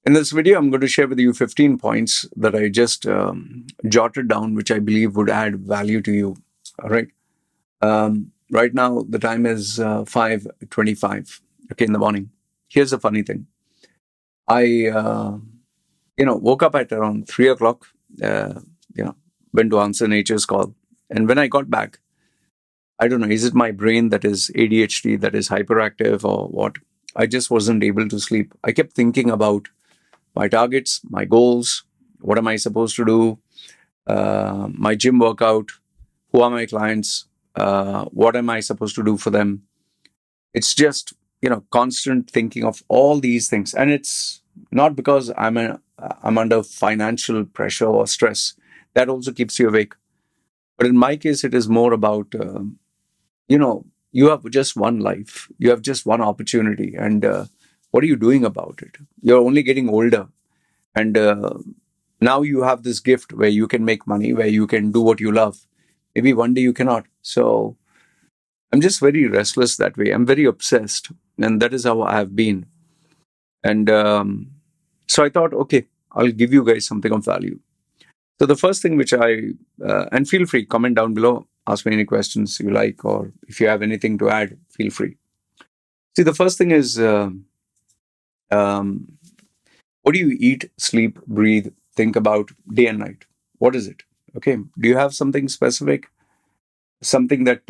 In this video, I'm going to share with you 15 points that I just jotted down, which I believe would add value to you. All right. Right now, the time is 5:25. Okay, in the morning. Here's the funny thing. I, woke up at around 3 o'clock. Went to answer nature's call, and when I got back, I don't know. Is it my brain that is ADHD, that is hyperactive, or what? I just wasn't able to sleep. I kept thinking about my targets, my goals, what am I supposed to do, my gym workout, who are my clients, what am I supposed to do for them. It's just, constant thinking of all these things. And it's not because I'm under financial pressure or stress. That also keeps you awake. But in my case, it is more about, you have just one life, you have just one opportunity. And what are you doing about it? You're only getting older. And now you have this gift where you can make money, where you can do what you love. Maybe one day you cannot. So I'm just very restless that way. I'm very obsessed. And that is how I have been. And so I thought, okay, I'll give you guys something of value. So the first thing which and feel free, comment down below, ask me any questions you like, or if you have anything to add, feel free. See, the first thing is, what do you eat, sleep, breathe, think about day and night? What is it? Okay. Do you have something specific? Something that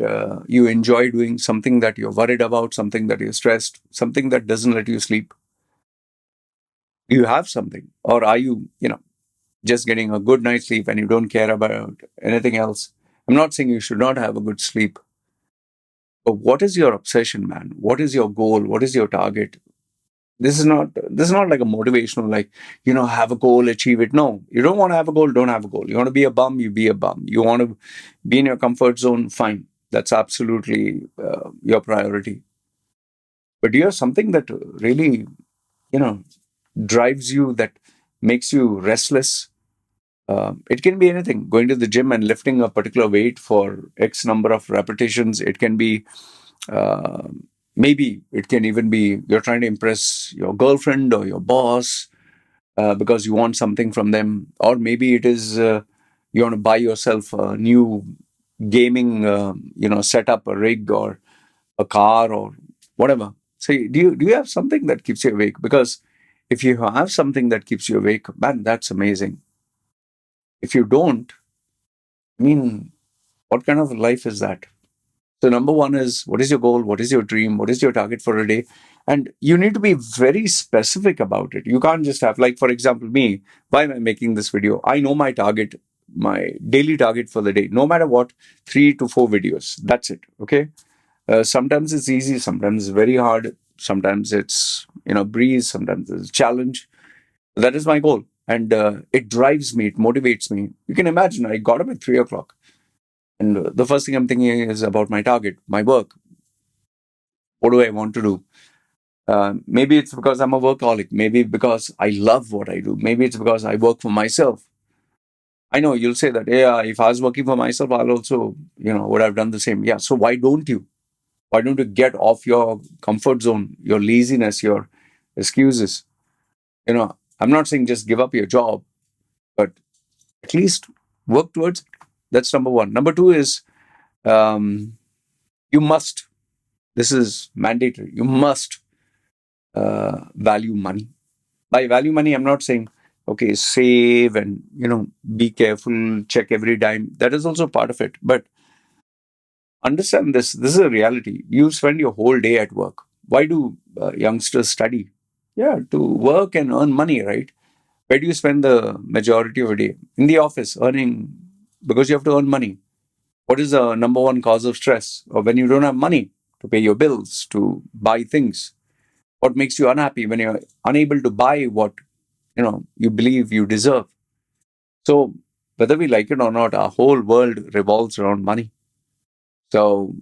you enjoy doing, something that you're worried about, something that you're stressed, something that doesn't let you sleep? Do you have something? Or are you, just getting a good night's sleep and you don't care about anything else? I'm not saying you should not have a good sleep. But what is your obsession, man? What is your goal? What is your target? This is not like a motivational, like, have a goal, achieve it. No, you don't want to have a goal, don't have a goal. You want to be a bum, you be a bum. You want to be in your comfort zone, fine. That's absolutely your priority. But do you have something that really, drives you, that makes you restless? It can be anything. Going to the gym and lifting a particular weight for X number of repetitions. It can be, maybe it can even be you're trying to impress your girlfriend or your boss because you want something from them. Or maybe it is you want to buy yourself a new gaming, setup, a rig or a car or whatever. So do you have something that keeps you awake? Because if you have something that keeps you awake, man, that's amazing. If you don't, I mean, what kind of life is that? So number one is, what is your goal? What is your dream? What is your target for a day? And you need to be very specific about it. You can't just have, like, for example, me, why am I making this video? I know my target, my daily target for the day, no matter what, 3 to 4 videos. That's it. Okay. Sometimes it's easy. Sometimes it's very hard. Sometimes it's, breeze. Sometimes it's a challenge. That is my goal. And it drives me, it motivates me. You can imagine, I got up at 3 o'clock. And the first thing I'm thinking is about my target, my work. What do I want to do? Maybe it's because I'm a workaholic. Maybe because I love what I do. Maybe it's because I work for myself. I know you'll say that, yeah, if I was working for myself, I'll also, would have done the same. Yeah. So why don't you? Why don't you get off your comfort zone, your laziness, your excuses? I'm not saying just give up your job, but at least work towards it. That's number one. Number two is you must, this is mandatory, you must value money. By value money, I'm not saying, okay, save and, be careful, check every dime. That is also part of it. But understand this. This is a reality. You spend your whole day at work. Why do youngsters study? Yeah, to work and earn money, right? Where do you spend the majority of a day? In the office, earning, because you have to earn money. What is the number one cause of stress? Or when you don't have money to pay your bills, to buy things? What makes you unhappy when you're unable to buy what, you believe you deserve? So whether we like it or not, our whole world revolves around money. So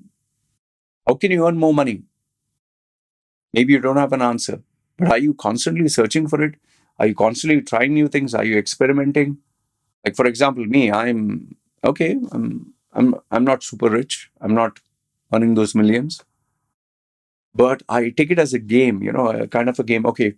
how can you earn more money? Maybe you don't have an answer, but are you constantly searching for it? Are you constantly trying new things? Are you experimenting? Like, for example, me, I'm okay. I'm not super rich. I'm not earning those millions, but I take it as a game, a kind of a game. Okay,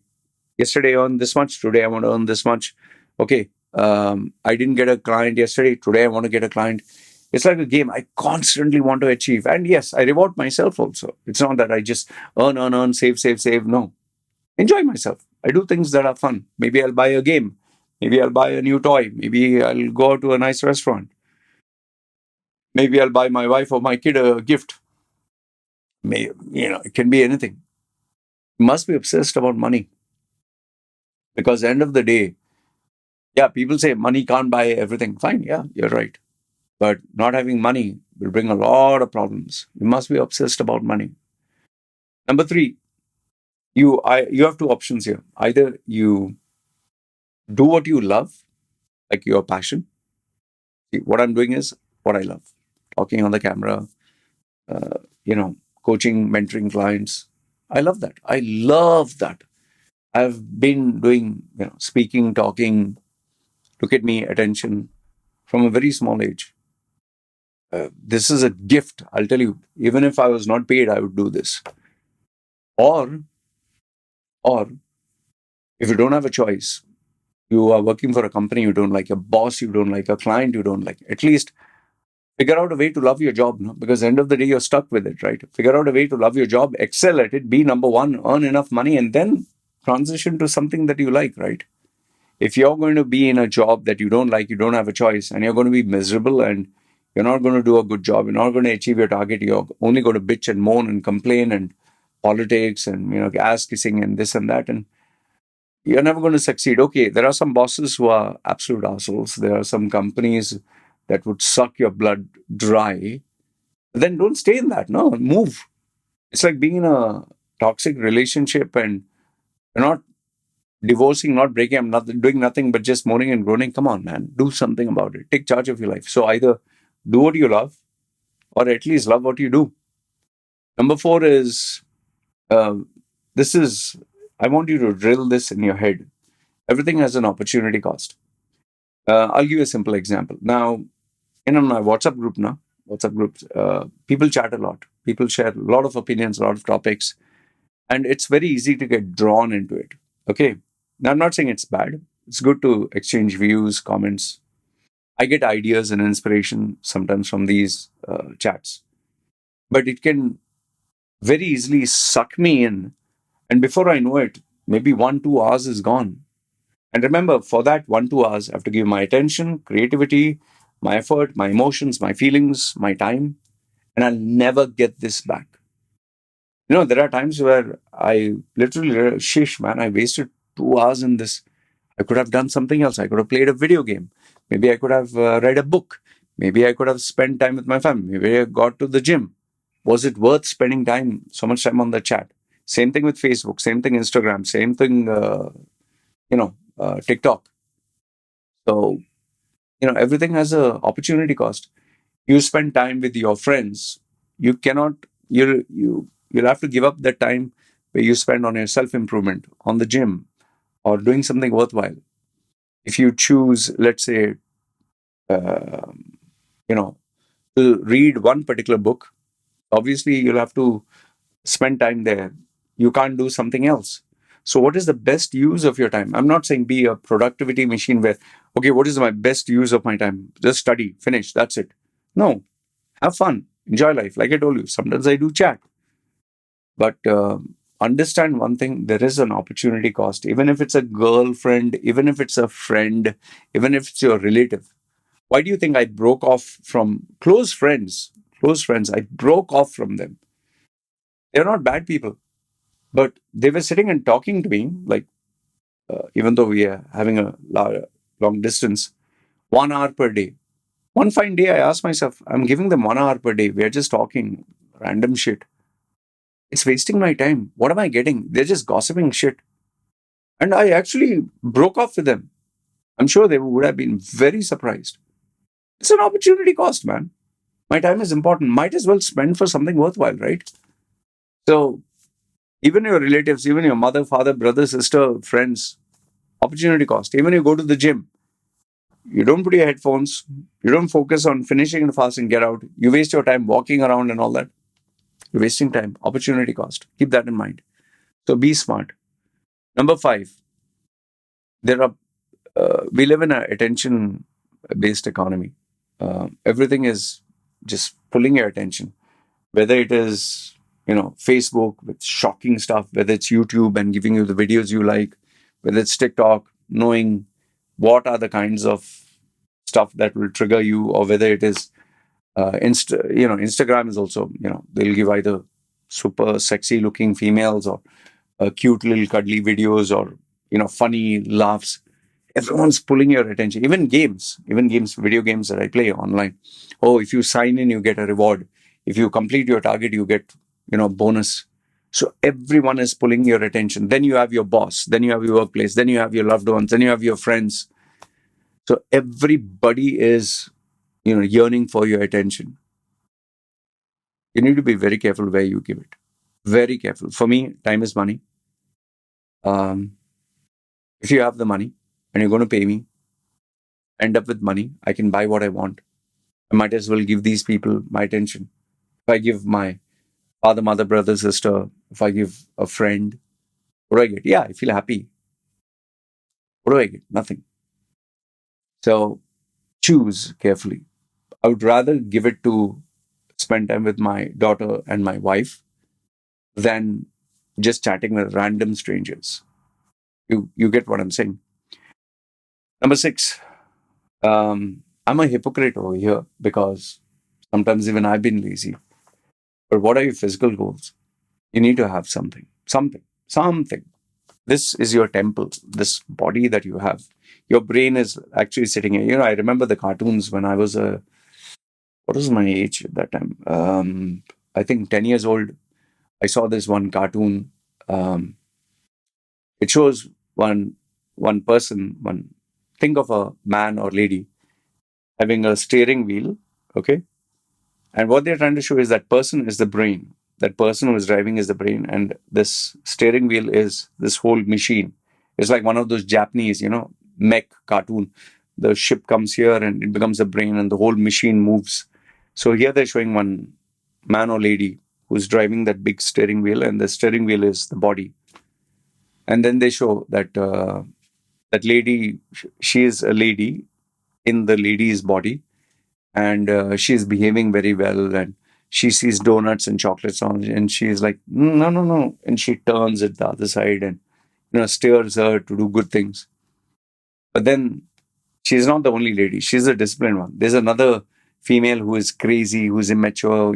Yesterday I earned this much, today I want to earn this much. Okay, I didn't get a client yesterday, today I want to get a client. It's like a game. I constantly want to achieve. And yes, I reward myself also. It's not that I just earn, save, save, save. No. Enjoy myself. I do things that are fun. Maybe I'll buy a game. Maybe I'll buy a new toy. Maybe I'll go out to a nice restaurant. Maybe I'll buy my wife or my kid a gift. It can be anything. You must be obsessed about money because at the end of the day, yeah, people say money can't buy everything. Fine, yeah, you're right. But not having money will bring a lot of problems. You must be obsessed about money. Number three, you have two options here. Either you do what you love, like your passion. See, what I'm doing is what I love. Talking on the camera, uh, you know, coaching, mentoring clients. I love that. I love that. I've been doing, speaking, talking, look at me, attention from a very small age. This is a gift. I'll tell you, even if I was not paid, I would do this. Or, or if you don't have a choice, you are working for a company you don't like, a boss you don't like, a client you don't like. At least figure out a way to love your job, no? Because at the end of the day, you're stuck with it, right? Figure out a way to love your job, excel at it, be number one, earn enough money, and then transition to something that you like, right? If you're going to be in a job that you don't like, you don't have a choice, and you're going to be miserable and you're not going to do a good job, you're not going to achieve your target, you're only going to bitch and moan and complain and politics and, ass kissing and this and that. And you're never going to succeed. Okay, there are some bosses who are absolute assholes. There are some companies that would suck your blood dry. Then don't stay in that. No, move. It's like being in a toxic relationship and you're not divorcing, not breaking up, not doing nothing but just moaning and groaning. Come on, man. Do something about it. Take charge of your life. So either do what you love or at least love what you do. Number four is uh, this is, I want you to drill this in your head. Everything has an opportunity cost. I'll give you a simple example. Now, in my WhatsApp groups, people chat a lot. People share a lot of opinions, a lot of topics, and it's very easy to get drawn into it. Okay. Now, I'm not saying it's bad. It's good to exchange views, comments. I get ideas and inspiration sometimes from these chats, but it can very easily suck me in. And before I know it, maybe 1, 2 hours is gone. And remember, for that 1, 2 hours, I have to give my attention, creativity, my effort, my emotions, my feelings, my time, and I'll never get this back. There are times where I literally, shish, man, I wasted 2 hours in this. I could have done something else. I could have played a video game. Maybe I could have read a book. Maybe I could have spent time with my family. Maybe I got to the gym. Was it worth spending so much time on the chat? Same thing with Facebook, same thing Instagram, same thing, TikTok. So, everything has a opportunity cost. You spend time with your friends. You cannot, you'll have to give up that time where you spend on your self improvement, on the gym, or doing something worthwhile. If you choose, let's say, uh, you know, to read one particular book, obviously you'll have to spend time there. You can't do something else. So, what is the best use of your time? I'm not saying be a productivity machine where, okay, what is my best use of my time? Just study, finish, that's it. No, have fun, enjoy life. Like I told you, sometimes I do chat. But understand one thing, there is an opportunity cost. Even if it's a girlfriend, even if it's a friend, even if it's your relative. Why do you think I broke off from close friends? Close friends, I broke off from them. They're not bad people, but they were sitting and talking to me, like, even though we are having a long distance, 1 hour per day. One fine day, I asked myself, I'm giving them 1 hour per day. We're just talking random shit. It's wasting my time. What am I getting? They're just gossiping shit. And I actually broke off with them. I'm sure they would have been very surprised. It's an opportunity cost, man. My time is important. Might as well spend for something worthwhile, right? So, even your relatives, even your mother, father, brother, sister, friends, opportunity cost. Even you go to the gym, you don't put your headphones, you don't focus on finishing it fast and get out. You waste your time walking around and all that. You're wasting time. Opportunity cost. Keep that in mind. So be smart. Number five. There are we live in an attention based economy. Everything is just pulling your attention, whether it is, Facebook with shocking stuff, whether it's YouTube and giving you the videos you like, whether it's TikTok knowing what are the kinds of stuff that will trigger you, or whether it is Instagram is also, they'll give either super sexy looking females, or cute little cuddly videos, or funny laughs. Everyone's pulling your attention. Even games, video games that I play online. Oh, if you sign in, you get a reward. If you complete your target, you get bonus. So everyone is pulling your attention. Then you have your boss, then you have your workplace, then you have your loved ones, then you have your friends. So everybody is yearning for your attention. You need to be very careful where you give it. Very careful. For me, time is money. um, if you have the money and you're going to pay me, end up with money, I can buy what I want. I might as well give these people my attention. If I give my father, mother, brother, sister, if I give a friend, what do I get? Yeah, I feel happy. What do I get? Nothing. So choose carefully. I would rather give it to spend time with my daughter and my wife than just chatting with random strangers. You get what I'm saying? Number six, I'm a hypocrite over here because sometimes even I've been lazy. But what are your physical goals? You need to have something, something, something. This is your temple, this body that you have. Your brain is actually sitting here. I remember the cartoons when I was what was my age at that time? I think 10 years old. I saw this one cartoon. Um, it shows one person, think of a man or lady having a steering wheel, okay? And what they're trying to show is that person is the brain. That person who is driving is the brain, and this steering wheel is this whole machine. It's like one of those Japanese, mech cartoon. The ship comes here and it becomes a brain, and the whole machine moves. So here they're showing one man or lady who's driving that big steering wheel, and the steering wheel is the body. And then they show that that lady, she is a lady in the lady's body, and she's behaving very well, and she sees donuts and chocolates on, and she's like, no, no, no, and she turns it the other side and steers her to do good things. But then she's not the only lady, she's a disciplined one. There's another female who is crazy, who's immature,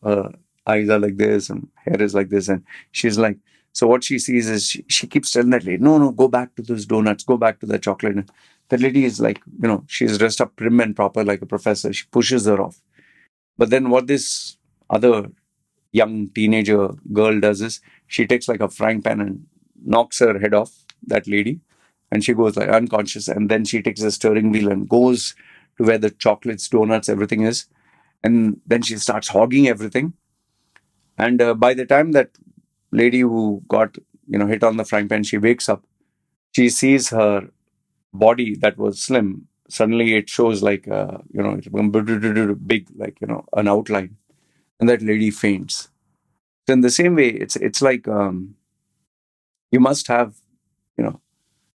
her eyes are like this and hair is like this, and she's like, so what she sees is she keeps telling that lady, no, no, go back to those donuts, go back to the chocolate. And that lady is like, she's dressed up prim and proper like a professor. She pushes her off. But then what this other young teenager girl does is she takes like a frying pan and knocks her head off that lady, and she goes like unconscious. And then she takes the steering wheel and goes to where the chocolates, donuts, everything is, and then she starts hogging everything. And by the time that lady who got hit on the frying pan, she wakes up. She sees her body that was slim. Suddenly, it shows like it's big, like an outline, and that lady faints. So in the same way, it's like you must have you know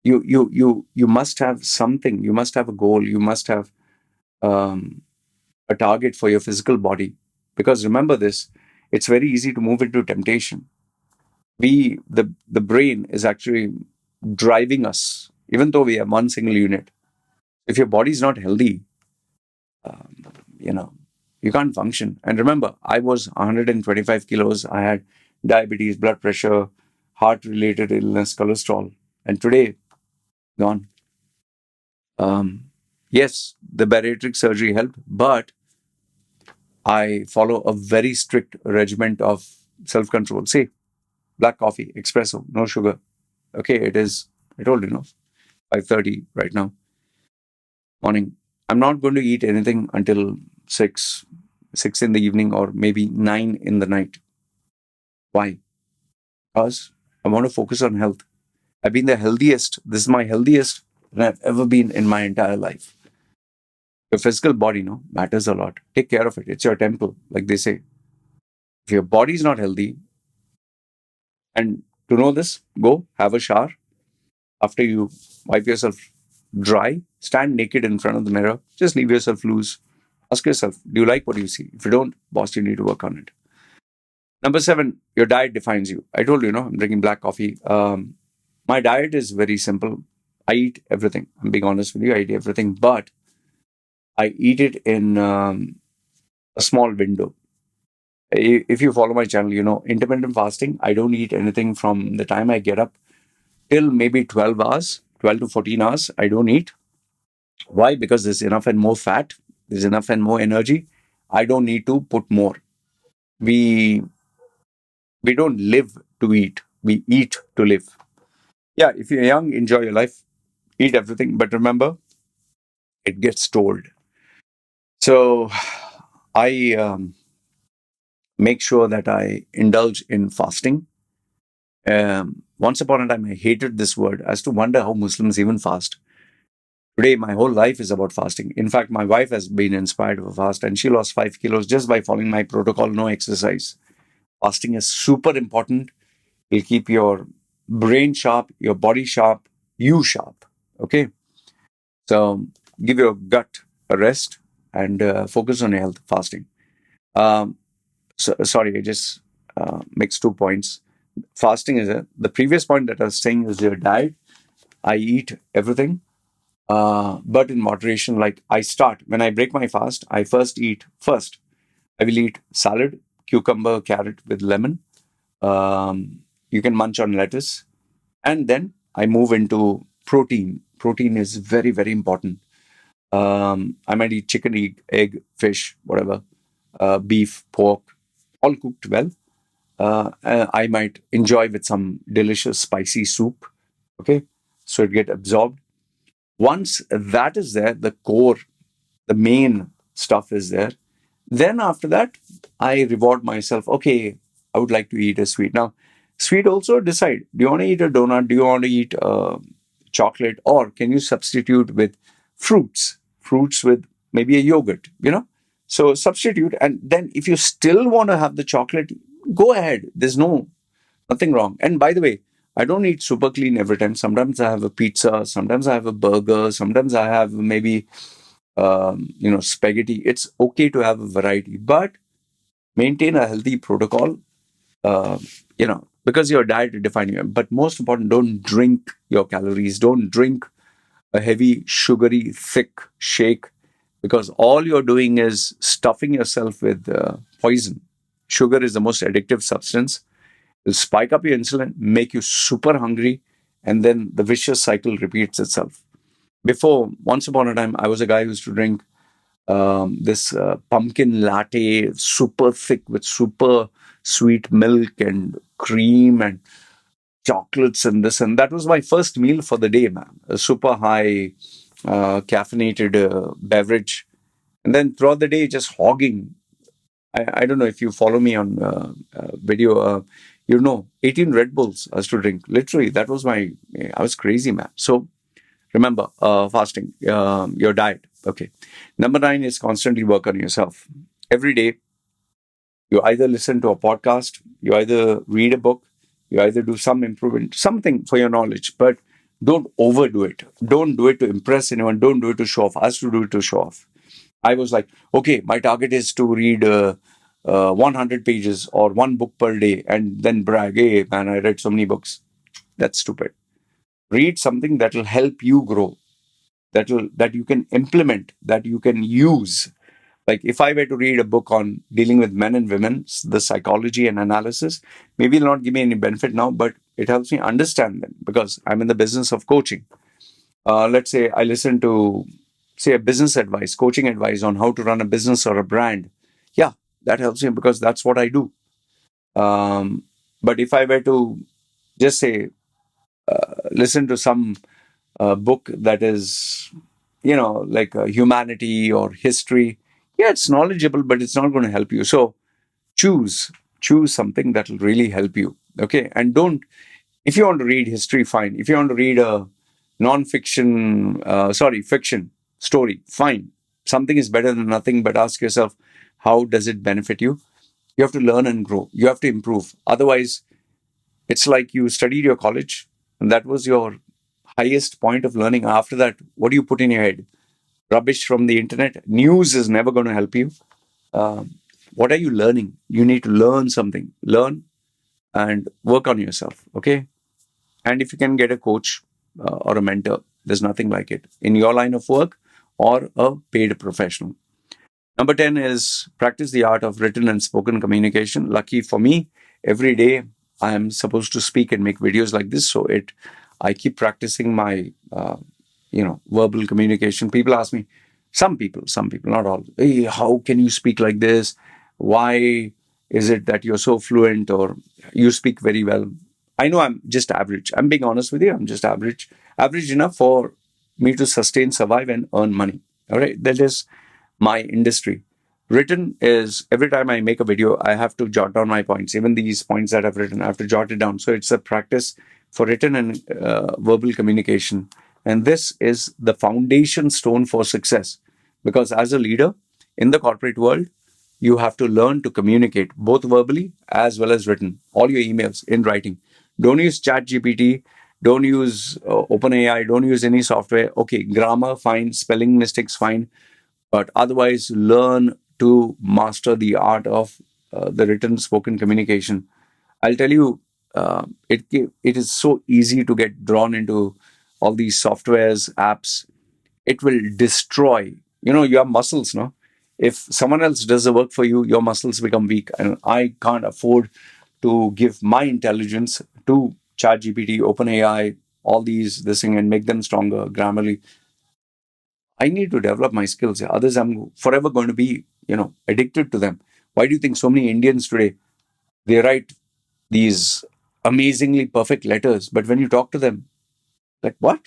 you must have something. You must have a goal. You must have um, a target for your physical body, because remember this: it's very easy to move into temptation. The brain is actually driving us, even though we have one single unit. If your body is not healthy, um, you know you can't function. And remember, I was 125 kilos. I had diabetes, blood pressure, heart related illness, cholesterol, and today gone. Yes, the bariatric surgery helped, but I follow a very strict regimen of self control. See, black coffee, espresso, no sugar. Okay, it is, I told you, 5:30 right now, morning. I'm not going to eat anything until 6 in the evening, or maybe 9 in the night. Why? Because I want to focus on health. I've been the healthiest. This is my healthiest than I've ever been in my entire life. Your physical body, matters a lot. Take care of it. It's your temple, like they say. If your body is not healthy, and to know this, go have a shower, After you wipe yourself dry, stand naked in front of the mirror. Just leave yourself loose. Ask yourself, do you like what you see? If you don't, boss, you need to work on it. Number seven, your diet defines you. I told you, I'm drinking black coffee. My diet is very simple. I eat everything. I'm being honest with you. I eat everything, but I eat it in a small window. If you follow my channel, intermittent fasting, I don't eat anything from the time I get up till maybe 12 hours, 12 to 14 hours. I don't eat. Why? Because there's enough and more fat, there's enough and more energy. I don't need to put more. We we don't live to eat. We eat to live. Yeah, if you're young, enjoy your life, eat everything, but remember, it gets told. So I make sure that I indulge in fasting. Once upon a time, I hated this word. I used to wonder how Muslims even fast. Today, my whole life is about fasting. In fact, my wife has been inspired to fast, and she lost 5 kilos just by following my protocol, no exercise. Fasting is super important. It'll keep your brain sharp, your body sharp, you sharp. Okay? So give your gut a rest and focus on your health, fasting. Um, sorry, I just mixed 2 points. Fasting is the previous point that I was saying is your diet. I eat everything, but in moderation. Like I start when I break my fast, I first. I will eat salad, cucumber, carrot with lemon. You can munch on lettuce, and then I move into protein. Protein is very very important. I might eat chicken, egg, fish, whatever, beef, pork, all cooked well. I might enjoy with some delicious spicy soup. Okay, so it get absorbed. Once that is there, the core, the main stuff is there. Then after that, I reward myself. Okay, I would like to eat a sweet. Now, sweet also decide. Do you want to eat a donut? Do you want to eat chocolate? Or can you substitute with fruits? Fruits with maybe a yogurt. So substitute. And then if you still want to have the chocolate, go ahead. There's nothing wrong. And by the way, I don't eat super clean every time. Sometimes I have a pizza. Sometimes I have a burger. Sometimes I have maybe spaghetti. It's okay to have a variety, but maintain a healthy protocol. Uh, because your diet is defining you. But most important, don't drink your calories. Don't drink a heavy, sugary, thick shake, because all you're doing is stuffing yourself with poison. Sugar is the most addictive substance. It'll spike up your insulin, make you super hungry, and then the vicious cycle repeats itself. Before, once upon a time, I was a guy who used to drink this pumpkin latte, super thick with super sweet milk and cream and chocolates and this. And that was my first meal for the day, man. A super high caffeinated beverage. And then throughout the day, just hogging. I don't know if you follow me on video. 18 Red Bulls I used to drink. Literally, that was I was crazy, man. So remember, fasting, your diet. Okay. Number nine is constantly work on yourself. Every day, you either listen to a podcast, you either read a book, you either do some improvement, something for your knowledge, but don't overdo it. Don't do it to impress anyone. Don't do it to show off. I used to do it to show off. I was like, okay, my target is to read 100 pages or one book per day and then brag, hey, man, I read so many books. That's stupid. Read something that will help you grow, that you can implement, that you can use. Like if I were to read a book on dealing with men and women, the psychology and analysis, maybe it'll not give me any benefit now, but it helps me understand them because I'm in the business of coaching. Let's say I listen to, say, a business advice, coaching advice on how to run a business or a brand. Yeah, that helps me because that's what I do. But if I were to just say, listen to some book that is, like humanity or history, yeah, it's knowledgeable, but it's not going to help you. So choose choose something that will really help you. Okay, and don't. If you want to read history, fine. If you want to read a non-fiction, fiction story, fine. Something is better than nothing. But ask yourself, how does it benefit you? You have to learn and grow. You have to improve. Otherwise, it's like you studied your college, and that was your highest point of learning. After that, what do you put in your head? Rubbish from the internet. News is never going to help you. Um, what are you learning? You need to learn something. Learn and work on yourself. Okay. And if you can get a coach or a mentor, there's nothing like it in your line of work or a paid professional. Number 10 is practice the art of written and spoken communication. Lucky for me, every day I am supposed to speak and make videos like this. So I keep practicing my, verbal communication. People ask me, some people, not all, hey, how can you speak like this? Why is it that you're so fluent or you speak very well? I know I'm just average. I'm being honest with you. I'm just average enough for me to sustain, survive, and earn money. All right. That is my industry. Written is every time I make a video, I have to jot down my points. Even these points that I've written, I have to jot it down. So it's a practice for written and verbal communication. And this is the foundation stone for success. Because as a leader in the corporate world, you have to learn to communicate both verbally as well as written. All your emails in writing. Don't use Chat GPT. Don't use OpenAI. Don't use any software. Okay, grammar, fine. Spelling mistakes, fine, but otherwise learn to master the art of the written spoken communication. I'll tell you, it is so easy to get drawn into all these softwares, apps. It will destroy, your muscles. No, if someone else does the work for you, your muscles become weak, and I can't afford to give my intelligence to ChatGPT, OpenAI, all these this thing, and make them stronger grammarly. I need to develop my skills. Others, I'm forever going to be, addicted to them. Why do you think so many Indians today, they write these amazingly perfect letters, but when you talk to them, like, what?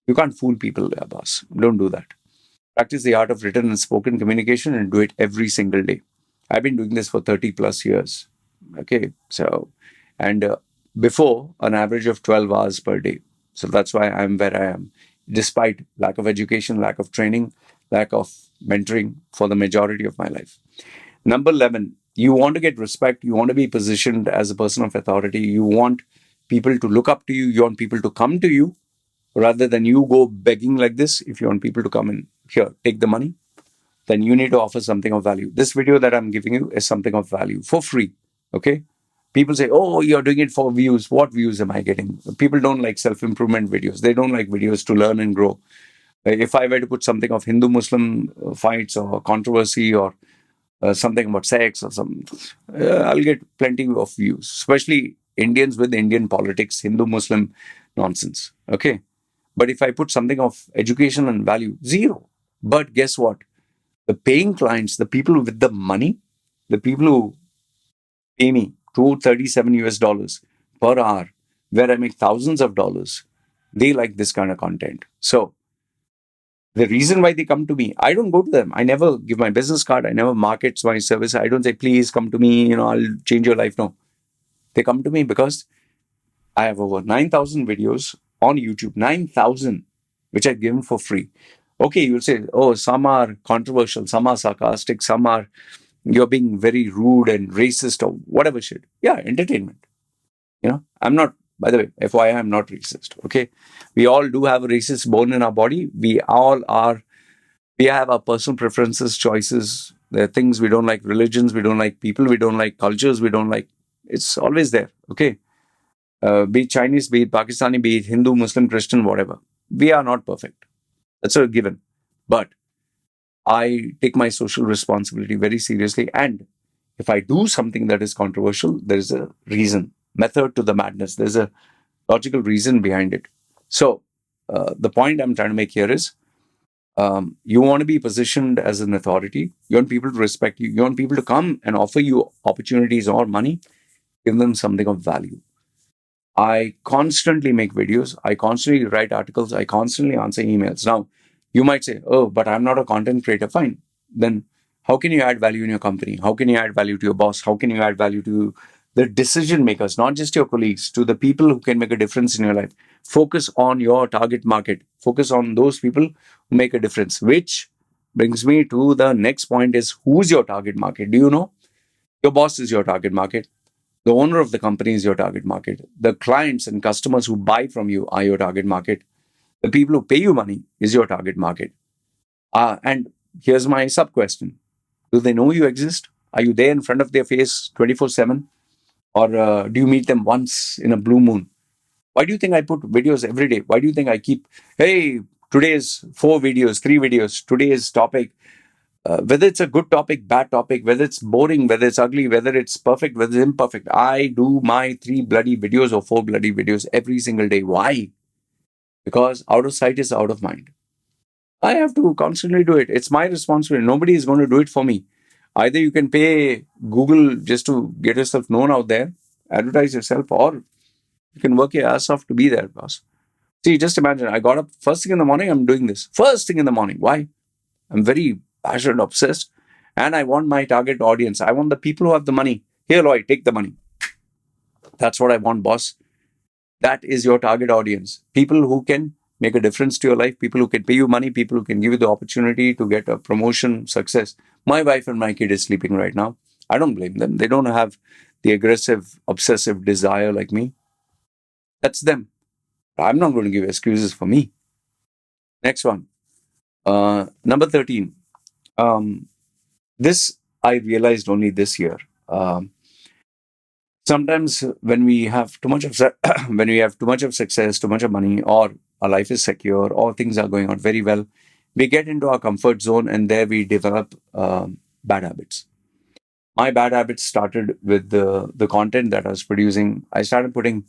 You can't fool people, boss. Don't do that. Practice the art of written and spoken communication and do it every single day. I've been doing this for 30 plus years. Okay. So, and before an average of 12 hours per day. So that's why I'm where I am, despite lack of education, lack of training, lack of mentoring for the majority of my life. Number 11, you want to get respect. You want to be positioned as a person of authority. You want people to look up to you. You want people to come to you rather than you go begging like this. If you want people to come in here, take the money, then you need to offer something of value. This video that I'm giving you is something of value for free. Okay. People say, oh, you're doing it for views. What views am I getting? People don't like self improvement videos. They don't like videos to learn and grow. If I were to put something of Hindu Muslim fights or controversy or something about sex or some, I'll get plenty of views, especially Indians with Indian politics, Hindu Muslim nonsense. Okay. But if I put something of education and value, zero. But guess what? The paying clients, the people with the money, the people who pay me 237 US dollars per hour, where I make thousands of dollars, they like this kind of content. So the reason why they come to me, I don't go to them. I never give my business card. I never market my service. I don't say, please come to me, I'll change your life. No. They come to me because I have over 9,000 videos on YouTube, 9,000, which I've given for free. Okay, you'll say, oh, some are controversial, some are sarcastic, some are you're being very rude and racist or whatever shit. Yeah, entertainment. I'm not, by the way, FYI, I'm not racist. Okay. We all do have a racist bone in our body. We have our personal preferences, choices. There are things we don't like, religions, we don't like people, we don't like cultures, we don't like. It's always there. Okay. Be it Chinese, be it Pakistani, be it Hindu, Muslim, Christian, whatever. We are not perfect. That's a given. But I take my social responsibility very seriously. And if I do something that is controversial, there is a reason, method to the madness. There's a logical reason behind it. So the point I'm trying to make here is you want to be positioned as an authority. You want people to respect you. You want people to come and offer you opportunities or money. Give them something of value. I constantly make videos. I constantly write articles. I constantly answer emails. Now, you might say, oh, but I'm not a content creator. Fine. Then how can you add value in your company? How can you add value to your boss? How can you add value to the decision makers, not just your colleagues, to the people who can make a difference in your life? Focus on your target market. Focus on those people who make a difference, which brings me to the next point is who's your target market? Do you know? Your boss is your target market. The owner of the company is your target market. The clients and customers who buy from you are your target market. The people who pay you money is your target market. And here's my sub question: do they know you exist? Are you there in front of their face 24/7? Or do you meet them once in a blue moon? Why do you think I put videos every day? Why do you think I keep, hey, today's 4 videos, 3 videos, today's topic, whether it's a good topic, bad topic, whether it's boring, whether it's ugly, whether it's perfect, whether it's imperfect, I do my 3 bloody videos or 4 bloody videos every single day. Why? Because out of sight is out of mind. I have to constantly do it. It's my responsibility. Nobody is going to do it for me. Either you can pay Google just to get yourself known out there, advertise yourself, or you can work your ass off to be there, boss. See, just imagine I got up first thing in the morning, I'm doing this. First thing in the morning. Why? I'm very passionate, obsessed, and I want my target audience. I want the people who have the money. Here, Loy, take the money. That's what I want, boss. That is your target audience. People who can make a difference to your life, people who can pay you money, people who can give you the opportunity to get a promotion, success. My wife and my kid is sleeping right now. I don't blame them. They don't have the aggressive, obsessive desire like me. That's them. I'm not going to give excuses for me. Next one. Number 13. Um, this I realized only this year. Sometimes when we have too much of when we have too much of success, too much of money, or our life is secure, or things are going on very well, we get into our comfort zone, and there we develop bad habits. My bad habits started with the content that I was producing. I started putting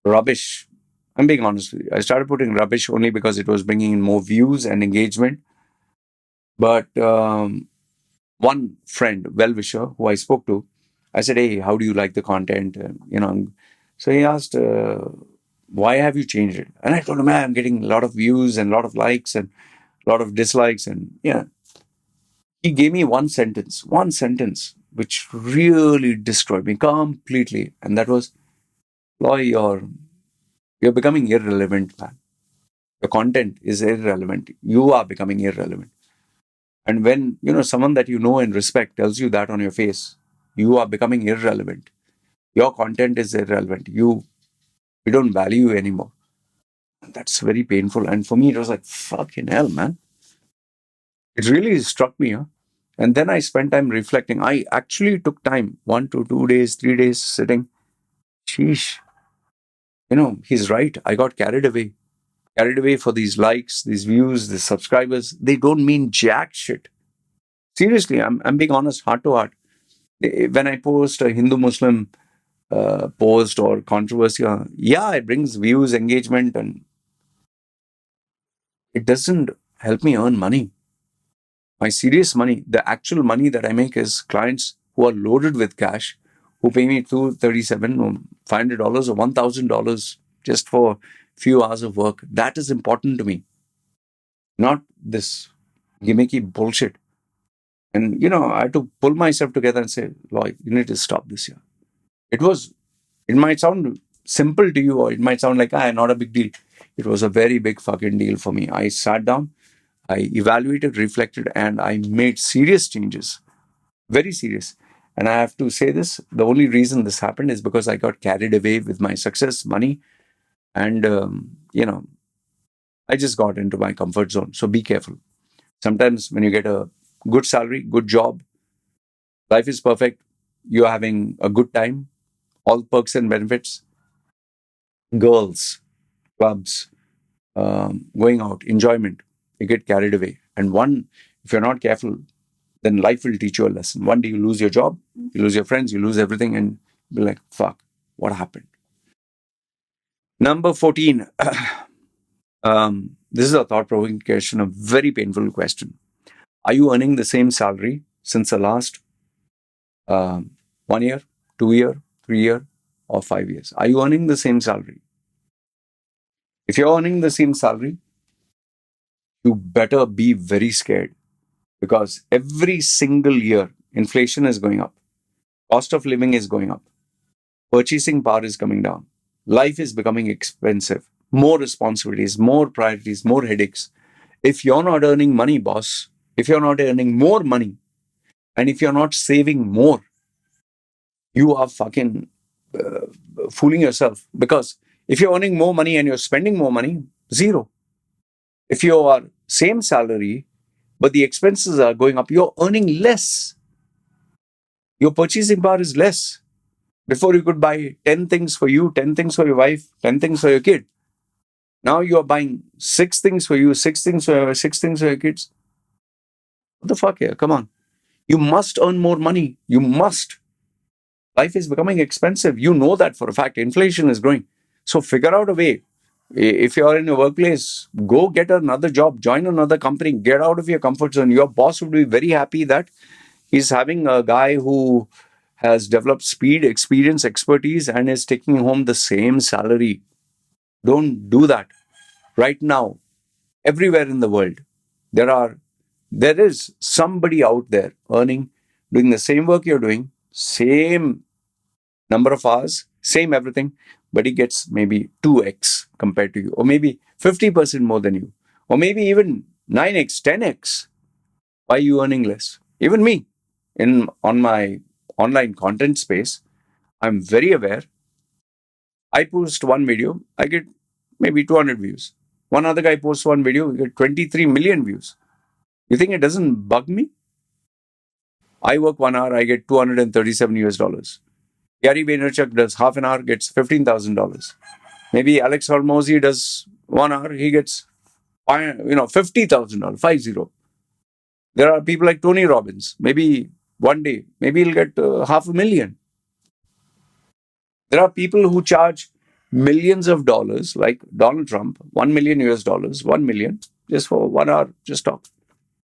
rubbish. I'm being honest with you. I started putting rubbish only because it was bringing in more views and engagement. But one friend, well-wisher, who I spoke to, I said, "Hey, how do you like the content?" So he asked, "Why have you changed it?" And I told him, "Man, I'm getting a lot of views and a lot of likes and a lot of dislikes." And yeah, he gave me one sentence, which really destroyed me completely. And that was, "Loy, you're becoming irrelevant, man. Your content is irrelevant. You are becoming irrelevant." And when someone that you know and respect tells you that on your face, you are becoming irrelevant. Your content is irrelevant. We don't value you anymore. That's very painful. And for me, it was like, fucking hell, man. It really struck me, huh? And then I spent time reflecting. I actually took time, 1 to 2 days, 3 days sitting. Sheesh. He's right. I got carried away. Carried away for these likes, these views, these subscribers. They don't mean jack shit. Seriously, I'm being honest, heart to heart. When I post a Hindu Muslim post or controversy, yeah, it brings views, engagement, and it doesn't help me earn money. My serious money, the actual money that I make is clients who are loaded with cash, who pay me $237 or $500 or $1,000 just for a few hours of work. That is important to me, not this gimmicky bullshit. And I had to pull myself together and say, Lloyd, you need to stop this here. It might sound simple to you, or it might sound like, not a big deal. It was a very big fucking deal for me. I sat down, I evaluated, reflected, and I made serious changes. Very serious. And I have to say this, the only reason this happened is because I got carried away with my success, money, and, I just got into my comfort zone. So be careful. Sometimes when you get a good salary, good job, life is perfect, you're having a good time, all perks and benefits, girls, clubs, going out, enjoyment, you get carried away. And if you're not careful, then life will teach you a lesson. One day you lose your job, you lose your friends, you lose everything, and be like, fuck, what happened? Number 14. This is a thought-provoking question, a very painful question. Are you earning the same salary since the last 1 year, 2 year, 3 year, or 5 years? Are you earning the same salary? If you're earning the same salary, you better be very scared, because every single year, inflation is going up, cost of living is going up, purchasing power is coming down, life is becoming expensive, more responsibilities, more priorities, more headaches. If you're not earning money, boss, if you're not earning more money, and if you're not saving more, you are fucking fooling yourself, because if you're earning more money and you're spending more money, zero. If you are same salary but the expenses are going up, you're earning less. Your purchasing power is less. Before you could buy 10 things for you, 10 things for your wife, 10 things for your kid. Now you are buying 6 things for you, 6 things for your 6 things for your kids. What the fuck here? Come on. You must earn more money. You must. Life is becoming expensive. You know that for a fact. Inflation is growing. So figure out a way. If you're in a workplace, go get another job, join another company, get out of your comfort zone. Your boss would be very happy that he's having a guy who has developed speed, experience, expertise, and is taking home the same salary. Don't do that. Right now, everywhere in the world, there is somebody out there earning, doing the same work you're doing, same number of hours, same everything, but he gets maybe 2x compared to you, or maybe 50% more than you, or maybe even 9x, 10x. Why are you earning less? Even me, in on my online content space, I'm very aware. I post one video, I get maybe 200 views. One other guy posts one video, we get 23 million views. You think it doesn't bug me? I work 1 hour, I get 237 US dollars. Gary Vaynerchuk does half an hour, gets $15,000. Maybe Alex Hormozy does 1 hour, he gets $50,000, 50. There are people like Tony Robbins. Maybe one day, maybe he'll get $500,000. There are people who charge millions of dollars, like Donald Trump, 1 million US dollars, 1 million, just for 1 hour, just talk.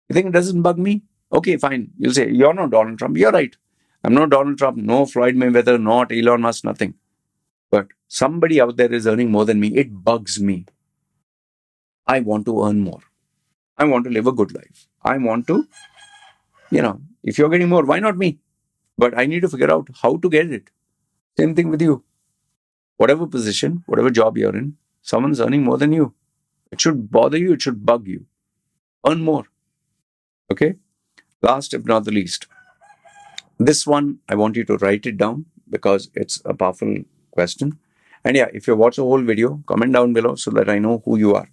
You think it doesn't bug me? Okay, fine. You'll say, you're not Donald Trump. You're right. I'm not Donald Trump, no Floyd Mayweather, not Elon Musk, nothing. But somebody out there is earning more than me. It bugs me. I want to earn more. I want to live a good life. I want to, if you're getting more, why not me? But I need to figure out how to get it. Same thing with you. Whatever position, whatever job you're in, someone's earning more than you. It should bother you. It should bug you. Earn more. Okay? Last, if not the least, this one, I want you to write it down because it's a powerful question. And yeah, if you watch the whole video, comment down below so that I know who you are.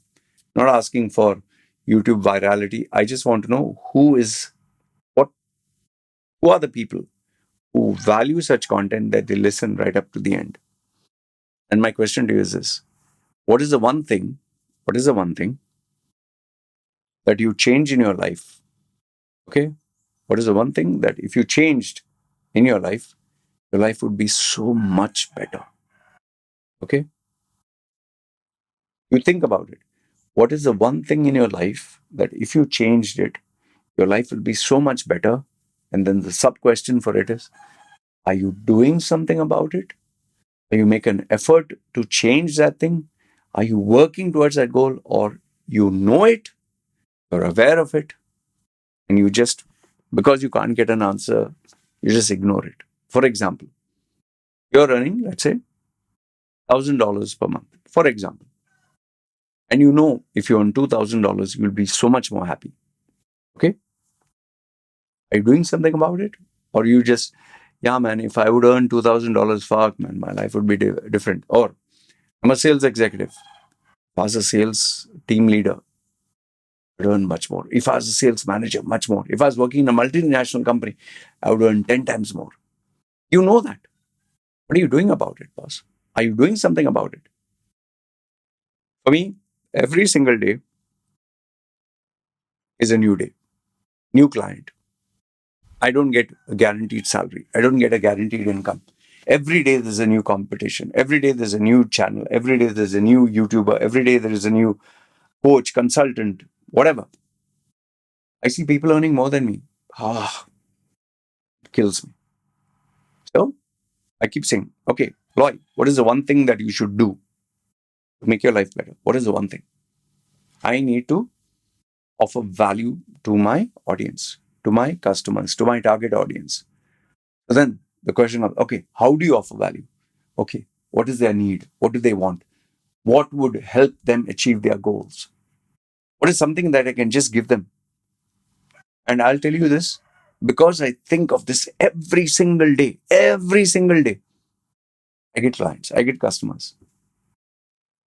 Not asking for YouTube virality. I just want to know who are the people who value such content that they listen right up to the end. And my question to you is this: what is the one thing that you change in your life? Okay? What is the one thing that if you changed in your life would be so much better? Okay? You think about it. What is the one thing in your life that if you changed it, your life will be so much better? And then the sub question for it is, are you doing something about it? Are you making an effort to change that thing? Are you working towards that goal? Or you know it, you're aware of it, and you just, because you can't get an answer, you just ignore it. For example, you're earning, let's say, $1,000 per month, for example. And you know if you earn $2,000, you'll be so much more happy. Okay? Are you doing something about it? Or you just, yeah, man, if I would earn $2,000, fuck, man, my life would be different. Or I'm a sales executive. If I was a sales team leader, I'd earn much more. If I was a sales manager, much more. If I was working in a multinational company, I would earn 10 times more. You know that. What are you doing about it, boss? Are you doing something about it? For me, every single day is a new day, new client. I don't get a guaranteed salary. I don't get a guaranteed income. Every day there's a new competition. Every day there's a new channel. Every day there's a new YouTuber. Every day there is a new coach, consultant, whatever. I see people earning more than me. It kills me. So I keep saying, okay, Loy, what is the one thing that you should do to make your life better? What is the one thing? I need to offer value to my audience, to my customers, to my target audience. So then the question of, okay, how do you offer value? Okay, what is their need? What do they want? What would help them achieve their goals? What is something that I can just give them? And I'll tell you this, because I think of this every single day. I get clients, I get customers.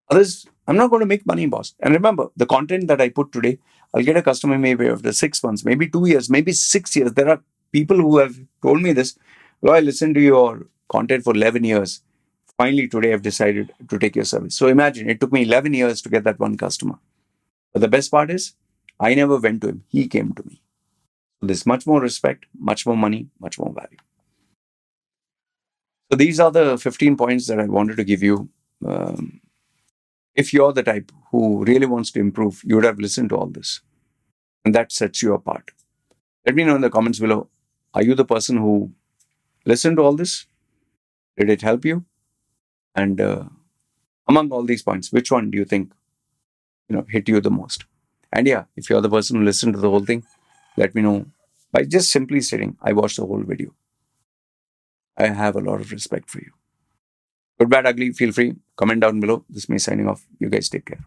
Others, I'm not going to make money, boss. And remember, the content that I put today, I'll get a customer maybe after 6 months, maybe 2 years, maybe 6 years. There are people who have told me this. Well, I listened to your content for 11 years. Finally, today I've decided to take your service. So imagine it took me 11 years to get that one customer. But the best part is, I never went to him. He came to me. So there's much more respect, much more money, much more value. So these are the 15 points that I wanted to give you. Um, if you're the type who really wants to improve, you would have listened to all this. And that sets you apart. Let me know in the comments below. Are you the person who listened to all this? Did it help you? And among all these points, which one do you think hit you the most? And yeah, if you're the person who listened to the whole thing, let me know by just simply stating, I watched the whole video. I have a lot of respect for you. Good, bad, ugly, feel free. Comment down below. This is me signing off. You guys take care.